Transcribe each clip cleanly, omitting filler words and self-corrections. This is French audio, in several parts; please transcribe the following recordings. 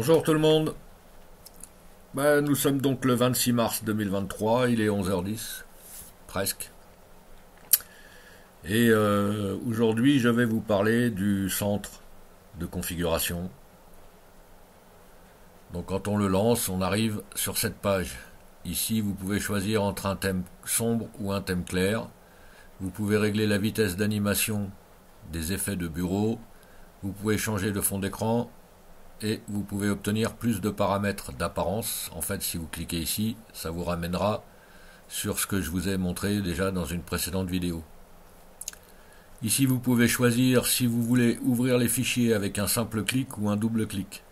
Bonjour tout le monde. Nous sommes donc le 26 mars 2023, il est 11h10, presque. Et aujourd'hui, je vais vous parler du centre de configuration. Donc quand on le lance, on arrive sur cette page. Ici, vous pouvez choisir entre un thème sombre ou un thème clair. Vous pouvez régler la vitesse d'animation des effets de bureau. Vous pouvez changer de fond d'écran. Et vous pouvez obtenir plus de paramètres d'apparence. En fait, si vous cliquez ici, ça vous ramènera sur ce que je vous ai montré déjà dans une précédente vidéo. Ici, vous pouvez choisir si vous voulez ouvrir les fichiers avec un simple clic ou un double clic.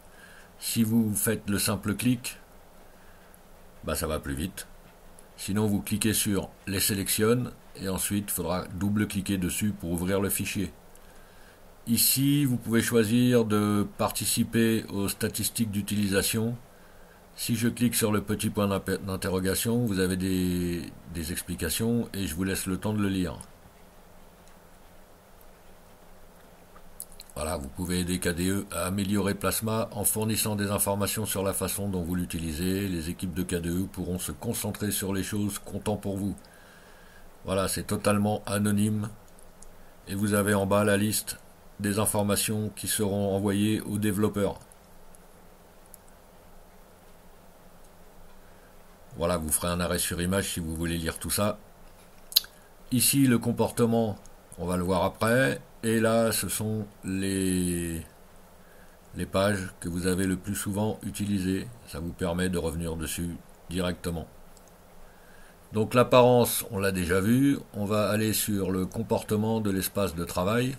Si vous faites le simple clic, ça va plus vite. Sinon, vous cliquez sur les sélectionne et ensuite, il faudra double-cliquer dessus pour ouvrir le fichier. Ici, vous pouvez choisir de participer aux statistiques d'utilisation. Si je clique sur le petit point d'interrogation, vous avez des explications et je vous laisse le temps de le lire. Voilà, vous pouvez aider KDE à améliorer Plasma en fournissant des informations sur la façon dont vous l'utilisez. Les équipes de KDE pourront se concentrer sur les choses comptant pour vous. Voilà, c'est totalement anonyme. Et vous avez en bas la liste des informations qui seront envoyées aux développeurs. Voilà, vous ferez un arrêt sur image si vous voulez lire tout ça. Ici, le comportement, on va le voir après. Et là, ce sont les pages que vous avez le plus souvent utilisées. Ça vous permet de revenir dessus directement. Donc l'apparence, on l'a déjà vu. On va aller sur le comportement de l'espace de travail.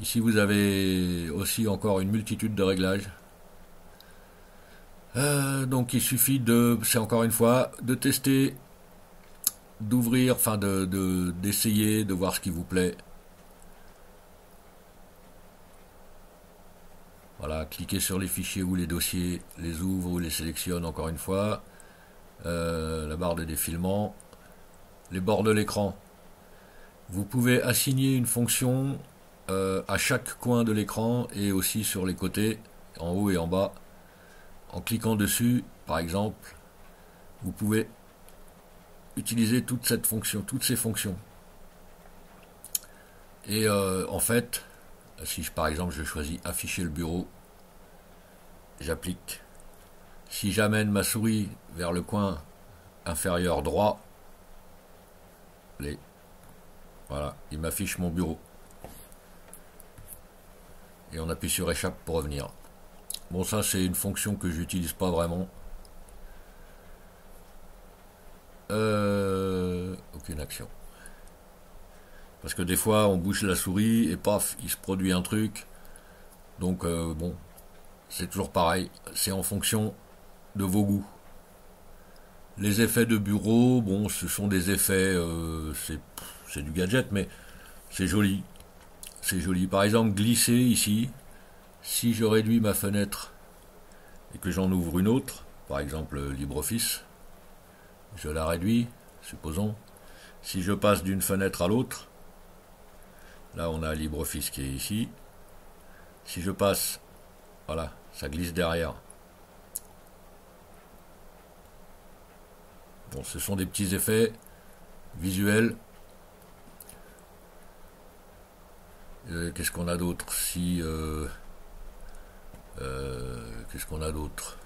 Ici, vous avez aussi encore une multitude de réglages. Donc il suffit c'est encore une fois, de tester, d'ouvrir, d'essayer, de voir ce qui vous plaît. Voilà, cliquez sur les fichiers ou les dossiers, les ouvre ou les sélectionne encore une fois. La barre de défilement, les bords de l'écran. Vous pouvez assigner une fonction à chaque coin de l'écran et aussi sur les côtés, en haut et en bas. En cliquant dessus, par exemple, vous pouvez utiliser toute cette fonction, toutes ces fonctions. Et en fait, si par exemple je choisis afficher le bureau, j'applique. Si j'amène ma souris vers le coin inférieur droit, voilà, il m'affiche mon bureau. Et on appuie sur échappe pour revenir. Bon, ça c'est une fonction que j'utilise pas vraiment. Aucune action. Parce que des fois on bouge la souris et paf, il se produit un truc. Donc bon, c'est toujours pareil. C'est en fonction de vos goûts. Les effets de bureau, bon, ce sont des effets, c'est du gadget, mais c'est joli. C'est joli. Par exemple, glisser ici. Si je réduis ma fenêtre et que j'en ouvre une autre, par exemple LibreOffice, je la réduis, supposons. Si je passe d'une fenêtre à l'autre, là on a LibreOffice qui est ici. Si je passe, voilà, ça glisse derrière. Bon, ce sont des petits effets visuels. Qu'est-ce qu'on a d'autre? Qu'est-ce qu'on a d'autre?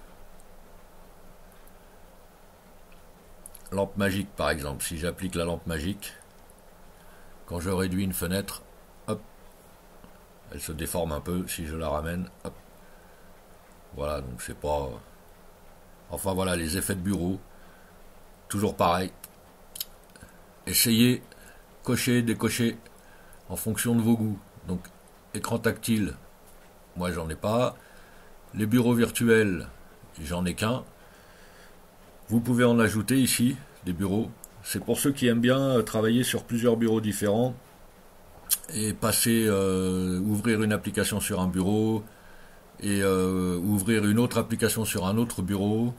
Lampe magique par exemple. Si j'applique la lampe magique, quand je réduis une fenêtre, hop, elle se déforme un peu. Si je la ramène, hop, voilà. Donc c'est pas. Enfin voilà, les effets de bureau, toujours pareil. Essayez, cocher, décocher en fonction de vos goûts. Donc écran tactile, moi j'en ai pas. Les bureaux virtuels, j'en ai qu'un. Vous pouvez en ajouter ici, des bureaux. C'est pour ceux qui aiment bien travailler sur plusieurs bureaux différents et ouvrir une application sur un bureau et ouvrir une autre application sur un autre bureau.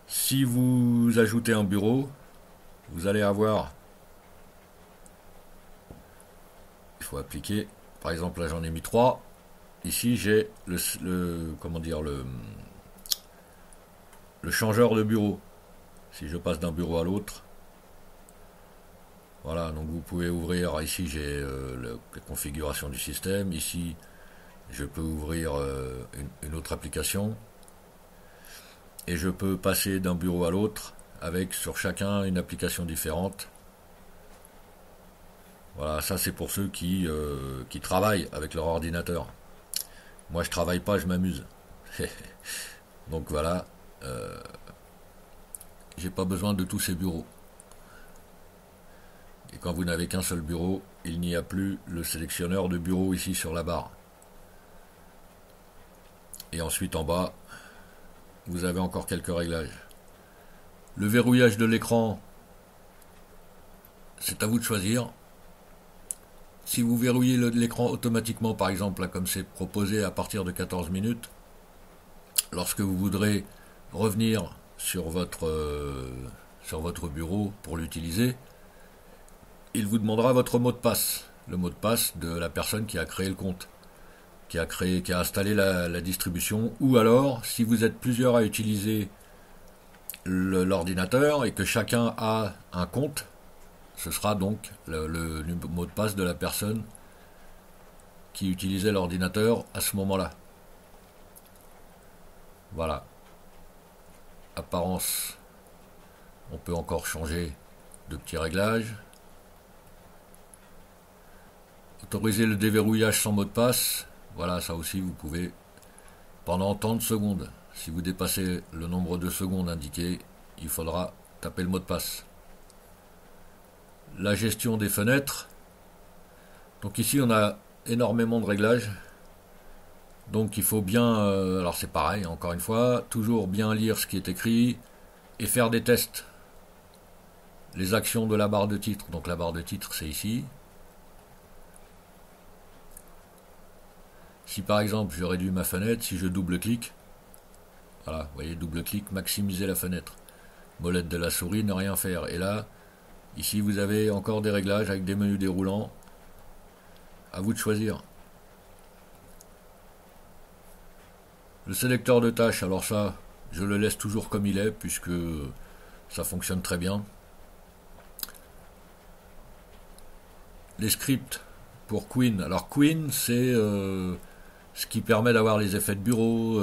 Si vous ajoutez un bureau, vous allez avoir, il faut appliquer, par exemple là j'en ai mis 3, ici j'ai comment dire, le changeur de bureau. Si je passe d'un bureau à l'autre, voilà, donc vous pouvez ouvrir, ici j'ai la configuration du système, ici je peux ouvrir une autre application, et je peux passer d'un bureau à l'autre avec sur chacun une application différente. Voilà, ça c'est pour ceux qui travaillent avec leur ordinateur. Moi je travaille pas, je m'amuse. Donc voilà, j'ai pas besoin de tous ces bureaux. Et quand vous n'avez qu'un seul bureau, il n'y a plus le sélectionneur de bureau ici sur la barre. Et ensuite en bas, vous avez encore quelques réglages. Le verrouillage de l'écran, c'est à vous de choisir. Si vous verrouillez l'écran automatiquement, par exemple, là, comme c'est proposé à partir de 14 minutes, lorsque vous voudrez revenir sur votre bureau pour l'utiliser, il vous demandera votre mot de passe, le mot de passe de la personne qui a créé le compte, qui a installé la distribution, ou alors, si vous êtes plusieurs à utiliser l'ordinateur et que chacun a un compte, ce sera donc le mot de passe de la personne qui utilisait l'ordinateur à ce moment-là. Voilà. Apparence, on peut encore changer de petits réglages. Autoriser le déverrouillage sans mot de passe, voilà, ça aussi vous pouvez pendant tant de secondes. Si vous dépassez le nombre de secondes indiqué, il faudra taper le mot de passe. La gestion des fenêtres. Donc ici on a énormément de réglages. Donc il faut bien, alors c'est pareil, encore une fois, toujours bien lire ce qui est écrit et faire des tests. Les actions de la barre de titre. Donc la barre de titre c'est ici. Si par exemple je réduis ma fenêtre, si je double-clique, voilà, vous voyez, double-clic, maximiser la fenêtre. Molette de la souris, ne rien faire. Et là, ici vous avez encore des réglages avec des menus déroulants. À vous de choisir. Le sélecteur de tâches, alors ça, je le laisse toujours comme il est, puisque ça fonctionne très bien. Les scripts pour Queen. Alors Queen, c'est ce qui permet d'avoir les effets de bureau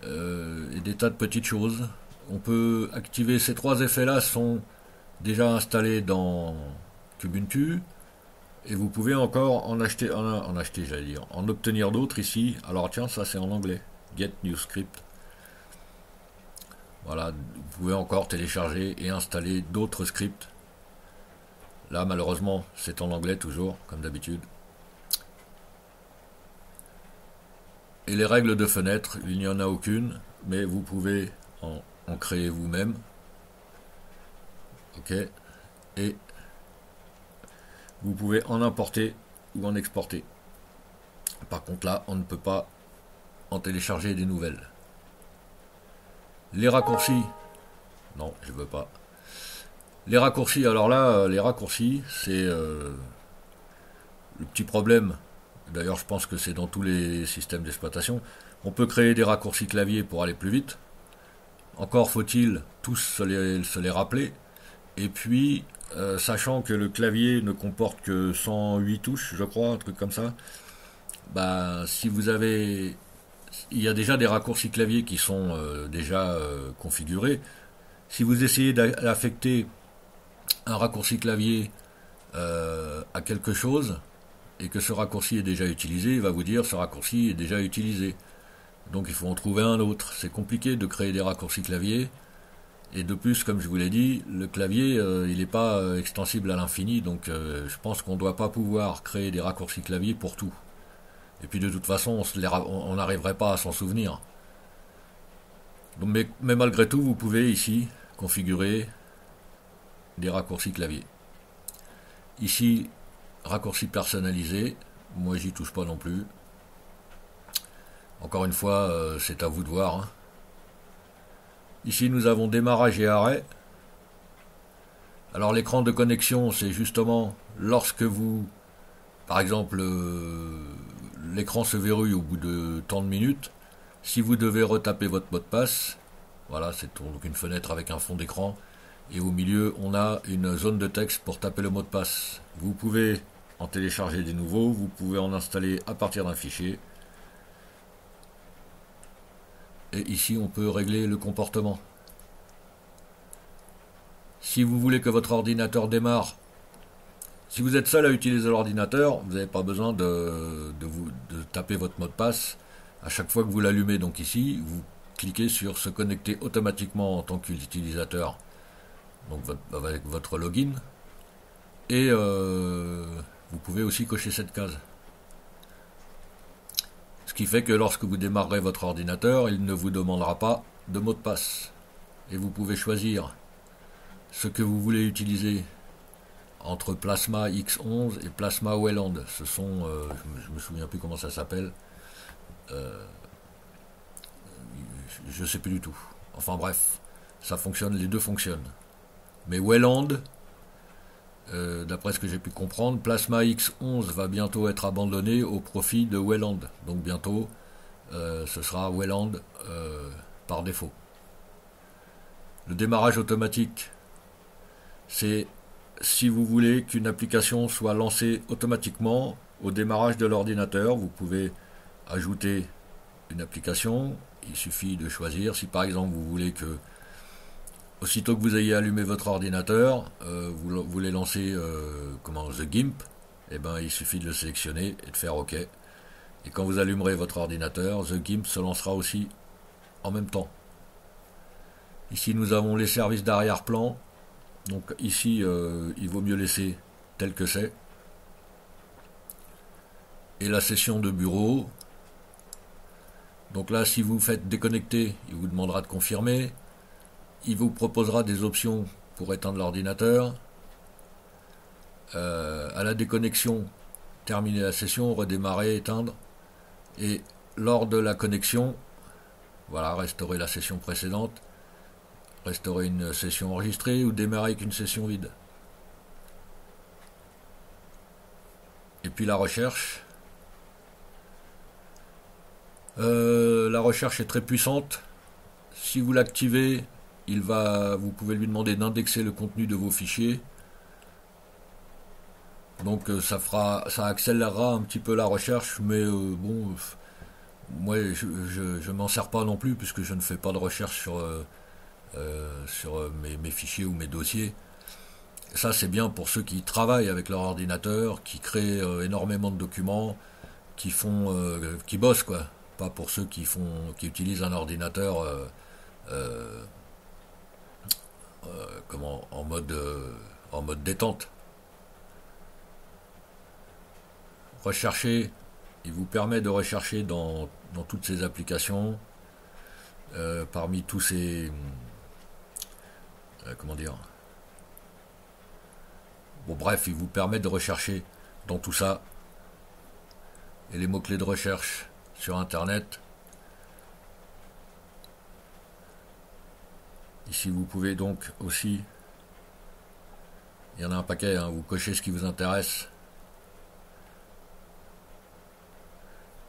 et des tas de petites choses. On peut activer ces trois effets-là, sont déjà installés dans Kubuntu. Et vous pouvez encore en obtenir d'autres ici. Alors tiens, ça c'est en anglais. Get New Script. Voilà, vous pouvez encore télécharger et installer d'autres scripts. Là, malheureusement, c'est en anglais toujours, comme d'habitude. Et les règles de fenêtre, il n'y en a aucune, mais vous pouvez en créer vous-même. Ok. Et vous pouvez en importer ou en exporter. Par contre là, on ne peut pas en télécharger des nouvelles. Les raccourcis. Non, je veux pas. Les raccourcis, alors là, les raccourcis, c'est le petit problème. D'ailleurs, je pense que c'est dans tous les systèmes d'exploitation. On peut créer des raccourcis clavier pour aller plus vite. Encore faut-il tous se les rappeler. Et puis, sachant que le clavier ne comporte que 108 touches, je crois, un truc comme ça, bah, si vous avez... Il y a déjà des raccourcis clavier qui sont déjà configurés. Si vous essayez d'affecter un raccourci clavier à quelque chose, et que ce raccourci est déjà utilisé, il va vous dire ce raccourci est déjà utilisé. Donc il faut en trouver un autre. C'est compliqué de créer des raccourcis clavier. Et de plus, comme je vous l'ai dit, le clavier, il n'est pas extensible à l'infini, donc je pense qu'on ne doit pas pouvoir créer des raccourcis clavier pour tout. Et puis de toute façon, on n'arriverait pas à s'en souvenir. Donc, mais malgré tout, vous pouvez ici configurer des raccourcis clavier. Ici, raccourcis personnalisés, moi j'y touche pas non plus. Encore une fois, c'est à vous de voir, hein. Ici, nous avons démarrage et arrêt. Alors, l'écran de connexion, c'est justement lorsque vous, par exemple, l'écran se verrouille au bout de tant de minutes. Si vous devez retaper votre mot de passe, voilà, c'est donc une fenêtre avec un fond d'écran. Et au milieu, on a une zone de texte pour taper le mot de passe. Vous pouvez en télécharger des nouveaux, vous pouvez en installer à partir d'un fichier. Et ici, on peut régler le comportement. Si vous voulez que votre ordinateur démarre, si vous êtes seul à utiliser l'ordinateur, vous n'avez pas besoin de taper votre mot de passe à chaque fois que vous l'allumez. Donc ici, vous cliquez sur se connecter automatiquement en tant qu'utilisateur, donc avec votre login, et vous pouvez aussi cocher cette case. Ce qui fait que lorsque vous démarrerez votre ordinateur, il ne vous demandera pas de mot de passe. Et vous pouvez choisir ce que vous voulez utiliser entre Plasma X11 et Plasma Wayland. Ce sont, je me souviens plus comment ça s'appelle, je sais plus du tout. Enfin bref, ça fonctionne, les deux fonctionnent. Mais Wayland, d'après ce que j'ai pu comprendre, Plasma X11 va bientôt être abandonné au profit de Wayland. Donc bientôt, ce sera Wayland par défaut. Le démarrage automatique, c'est si vous voulez qu'une application soit lancée automatiquement au démarrage de l'ordinateur. Vous pouvez ajouter une application. Il suffit de choisir. Si par exemple vous voulez que, aussitôt que vous ayez allumé votre ordinateur, vous voulez lancer The GIMP, eh ben, il suffit de le sélectionner et de faire OK. Et quand vous allumerez votre ordinateur, The GIMP se lancera aussi en même temps. Ici nous avons les services d'arrière-plan. Donc ici, il vaut mieux laisser tel que c'est. Et la session de bureau. Donc là, si vous faites déconnecter, il vous demandera de confirmer. Il vous proposera des options pour éteindre l'ordinateur. À la déconnexion, terminer la session, redémarrer, éteindre. Et lors de la connexion, voilà, restaurer la session précédente. Restaurer une session enregistrée ou démarrer avec une session vide. Et puis la recherche. La recherche est très puissante. Si vous l'activez, vous pouvez lui demander d'indexer le contenu de vos fichiers. Donc ça accélérera un petit peu la recherche, mais bon, moi je m'en sers pas non plus puisque je ne fais pas de recherche sur mes fichiers ou mes dossiers. Ça c'est bien pour ceux qui travaillent avec leur ordinateur, qui créent énormément de documents, qui bossent quoi. Pas pour ceux qui utilisent un ordinateur en mode détente. Rechercher, il vous permet de rechercher dans toutes ces applications, parmi tous ces bon bref, il vous permet de rechercher dans tout ça. Et les mots-clés de recherche sur internet. Ici vous pouvez donc aussi, il y en a un paquet, hein, vous cochez ce qui vous intéresse.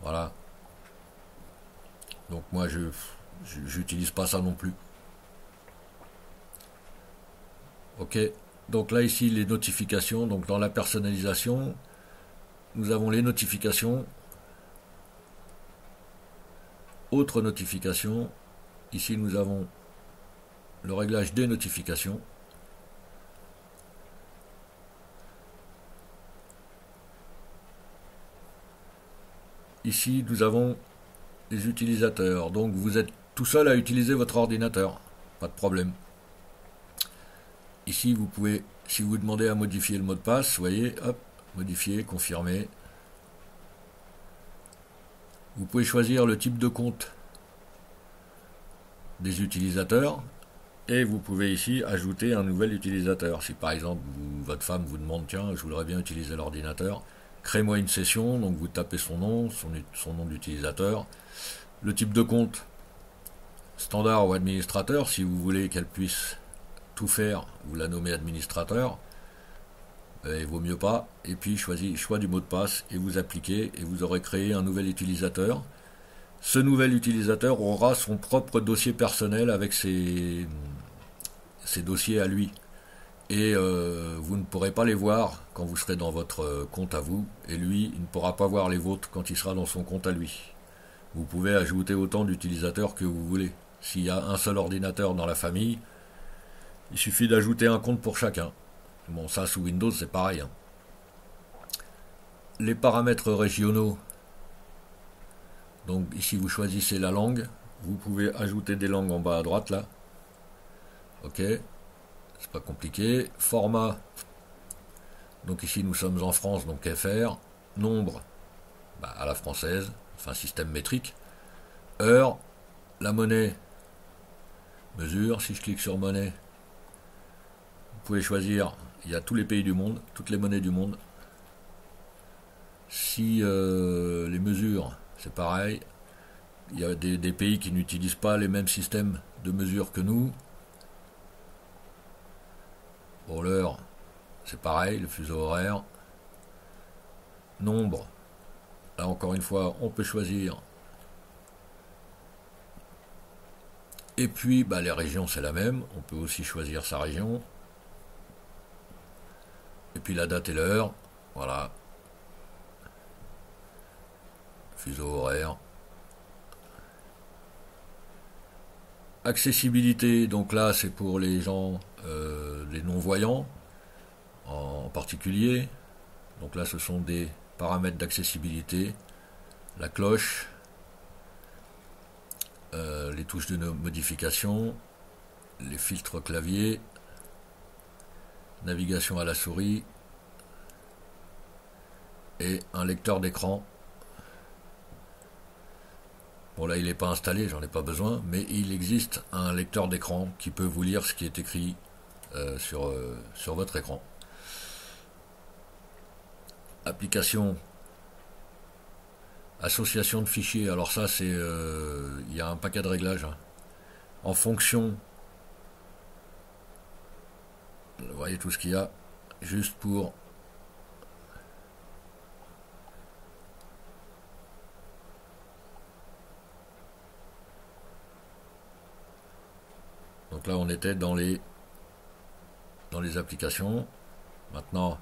Voilà. Donc moi j'utilise pas ça non plus. Ok, donc là ici les notifications, donc dans la personnalisation, nous avons les notifications, autres notifications, ici nous avons le réglage des notifications, ici nous avons les utilisateurs, donc vous êtes tout seul à utiliser votre ordinateur, pas de problème. Ici, vous pouvez, si vous demandez à modifier le mot de passe, vous voyez, hop, modifier, confirmer. Vous pouvez choisir le type de compte des utilisateurs et vous pouvez ici ajouter un nouvel utilisateur. Si par exemple, votre femme vous demande, tiens, je voudrais bien utiliser l'ordinateur, créez-moi une session, donc vous tapez son nom d'utilisateur. Le type de compte, standard ou administrateur, si vous voulez qu'elle puisse tout faire, vous la nommez administrateur. il vaut mieux pas, et puis choix du mot de passe, et vous appliquez, et vous aurez créé un nouvel utilisateur. Ce nouvel utilisateur aura son propre dossier personnel avec ses dossiers à lui. Et vous ne pourrez pas les voir quand vous serez dans votre compte à vous, et lui, il ne pourra pas voir les vôtres quand il sera dans son compte à lui. Vous pouvez ajouter autant d'utilisateurs que vous voulez. S'il y a un seul ordinateur dans la famille, il suffit d'ajouter un compte pour chacun. Bon, ça sous Windows c'est pareil. Les paramètres régionaux. Donc ici vous choisissez la langue. Vous pouvez ajouter des langues en bas à droite là. Ok, c'est pas compliqué. Format. Donc ici nous sommes en France, donc FR. Nombre, à la française, enfin système métrique. Heure, la monnaie. Mesure, si je clique sur monnaie, vous pouvez choisir, il y a tous les pays du monde, toutes les monnaies du monde. Si les mesures, c'est pareil, il y a des pays qui n'utilisent pas les mêmes systèmes de mesure que nous. Pour l'heure, c'est pareil, le fuseau horaire. Nombre, là encore une fois, on peut choisir. Et puis, les régions, c'est la même. On peut aussi choisir sa région. Et puis la date et l'heure. Voilà. Fuseau horaire. Accessibilité, donc là, c'est pour les gens, les non-voyants, en particulier. Donc là, ce sont des paramètres d'accessibilité. La cloche. Les touches de modification, les filtres clavier, navigation à la souris et un lecteur d'écran. Bon là il n'est pas installé, j'en ai pas besoin, mais il existe un lecteur d'écran qui peut vous lire ce qui est écrit sur votre écran. Application. Association de fichiers, alors ça c'est il y a un paquet de réglages en fonction, vous voyez tout ce qu'il y a juste pour donc là on était dans les applications. Maintenant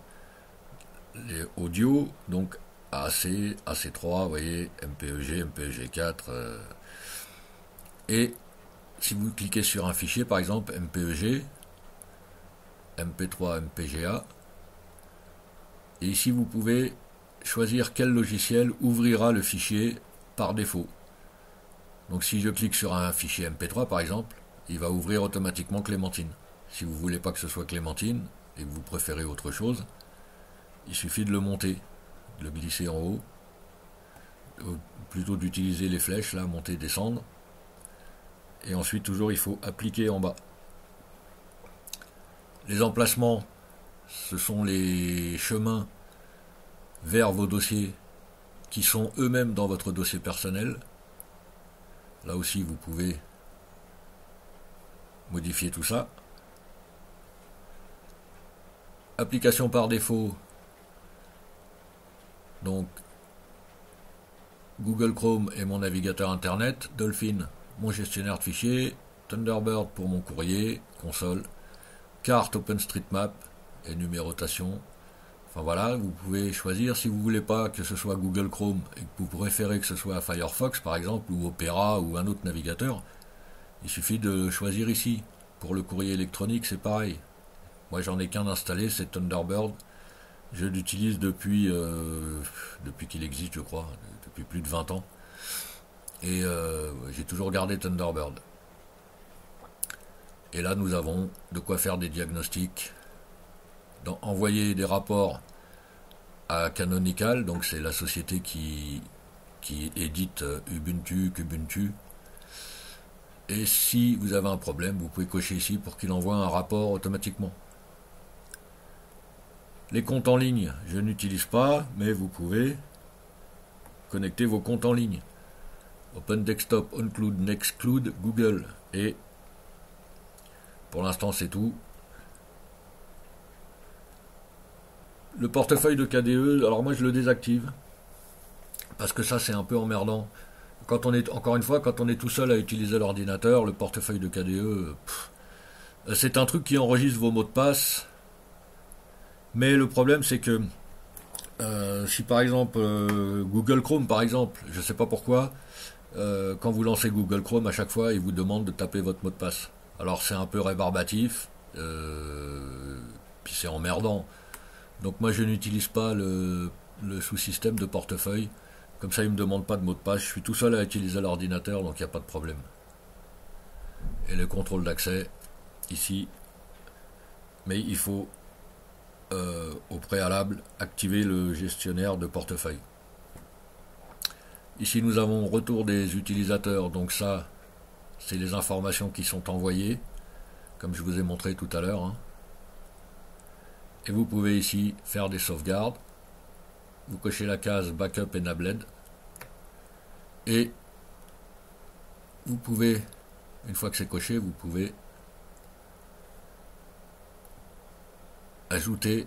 les audio, donc AC, AC3, vous voyez, MPEG, MPEG4. Et si vous cliquez sur un fichier, par exemple MPEG, MP3, MPGA, et ici vous pouvez choisir quel logiciel ouvrira le fichier par défaut. Donc si je clique sur un fichier MP3 par exemple, il va ouvrir automatiquement Clémentine. Si vous ne voulez pas que ce soit Clémentine et que vous préférez autre chose, il suffit de le monter, de le glisser en haut, plutôt d'utiliser les flèches là, monter, descendre, et ensuite toujours il faut appliquer en bas. Les emplacements, ce sont les chemins vers vos dossiers qui sont eux-mêmes dans votre dossier personnel. Là aussi vous pouvez modifier tout ça. Application par défaut, donc Google Chrome est mon navigateur internet, Dolphin mon gestionnaire de fichiers, Thunderbird pour mon courrier, console, carte OpenStreetMap et numérotation. Enfin voilà, vous pouvez choisir si vous voulez pas que ce soit Google Chrome et que vous préférez que ce soit Firefox par exemple, ou Opera ou un autre navigateur, il suffit de choisir ici. Pour le courrier électronique c'est pareil. Moi j'en ai qu'un installé, c'est Thunderbird. Je l'utilise depuis qu'il existe, je crois, depuis plus de 20 ans. Et j'ai toujours gardé Thunderbird. Et là, nous avons de quoi faire des diagnostics, envoyer des rapports à Canonical, donc c'est la société qui édite Ubuntu, Kubuntu. Et si vous avez un problème, vous pouvez cocher ici pour qu'il envoie un rapport automatiquement. Les comptes en ligne, je n'utilise pas, mais vous pouvez connecter vos comptes en ligne. Open Desktop, Onclude, Nextclude, Google. Et pour l'instant c'est tout. Le portefeuille de KDE, alors moi je le désactive, parce que ça c'est un peu emmerdant. Quand on est, encore une fois, quand on est tout seul à utiliser l'ordinateur, le portefeuille de KDE, c'est un truc qui enregistre vos mots de passe, mais le problème c'est que si par exemple Google Chrome par exemple, je sais pas pourquoi, quand vous lancez Google Chrome à chaque fois il vous demande de taper votre mot de passe. Alors c'est un peu rébarbatif, puis c'est emmerdant. Donc moi je n'utilise pas le sous-système de portefeuille, comme ça il ne me demande pas de mot de passe, je suis tout seul à utiliser l'ordinateur donc il n'y a pas de problème. Et le contrôle d'accès ici, mais il faut au préalable activer le gestionnaire de portefeuille. Ici nous avons retour des utilisateurs, donc ça c'est les informations qui sont envoyées, comme je vous ai montré tout à l'heure. Et vous pouvez ici faire des sauvegardes. Vous cochez la case Backup Enabled. Et vous pouvez, une fois que c'est coché, vous pouvez ajouter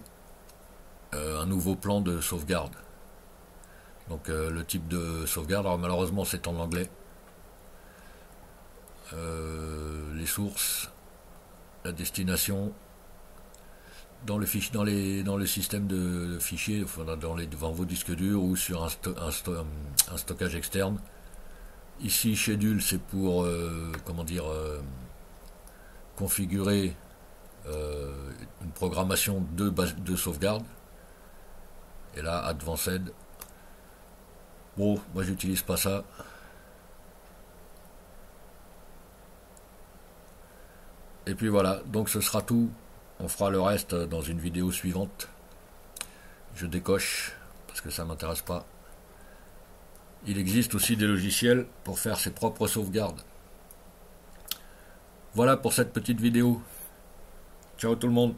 un nouveau plan de sauvegarde. Donc le type de sauvegarde, alors malheureusement c'est en anglais. Les sources, la destination, dans le système de fichiers, enfin, dans vos disques durs ou sur un stockage externe. Ici schedule c'est pour configurer une programmation de sauvegarde. Et là advanced, bon moi j'utilise pas ça. Et puis voilà, donc ce sera tout. On fera le reste dans une vidéo suivante. Je décoche parce que ça m'intéresse pas. Il existe aussi des logiciels pour faire ses propres sauvegardes. Voilà pour cette petite vidéo. Ciao tout le monde.